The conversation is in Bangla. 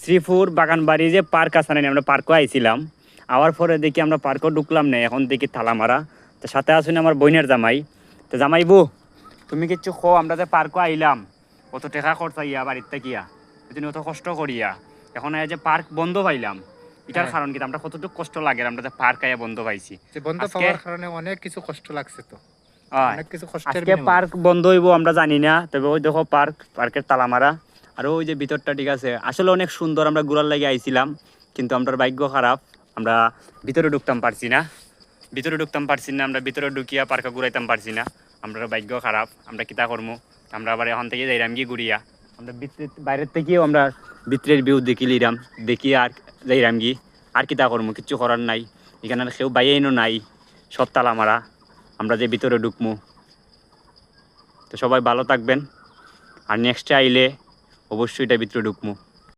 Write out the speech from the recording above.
শ্রীপুর বাগানবাড়ি যে পার্ক আছে না, আমরা পার্কও আইছিলাম। আওয়ার পরে দেখি আমরা পার্কও ঢুকলাম না, এখন দেখি তালা মারা। তো সাথে আসুন আমার বোনের জামাই। তো জামাই বউ, তুমি কিচ্ছু খো, আমরা যে পার্কও আইলাম, অত টেকা খরচাইয়া বাড়িতে গিয়া, তুমি অত কষ্ট করিয়া, এখন এই যে পার্ক বন্ধ পাইলাম, এটার হ্যাঁ, কারণ কি? আমরা কতটুকু কষ্ট লাগে, আমরা যে পার্ক আইয়া বন্ধ পাইছি যে বন্ধ আজকে। পাওয়ার কারণে অনেক কিছু কষ্ট লাগছে তো, হয় অনেক কিছু কষ্টের আজকে বিনিময়ে। পার্ক বন্ধ হইব আমরা জানি না, তবে ওই দেখো পার্কের তালা মারা। আর ওই যে ভিতরটা ঠিক আছে, আসলে অনেক সুন্দর, আমরা ঘোরার লাগে আইছিলাম, কিন্তু আমরা ভাগ্য খারাপ, আমরা ভিতরে ঢুকতাম পারছি না। আমরা ভিতরে ঢুকিয়া পার্কে ঘুরাইতাম পারছি না, আমরা ভাগ্য খারাপ। আমরা কিতা করবো, আমরা আবার এখন থেকে যাইরাম গিয়ে ঘুরিয়া, আমরা বাইরের থেকেও আমরা ভিতরের ভিউ দেখিলিরাম, দেখি আর যাইরাম গি। আর কিতা করবো, কিচ্ছু করার নাই, এখানে আর কেউ বাইয়েনও নাই, সব তালা মারা, আমরা যে ভিতরে ঢুকমু। তো সবাই ভালো থাকবেন, আর নেক্সটে আইলে অবশ্যই এটা ভিতরে ঢুকমু।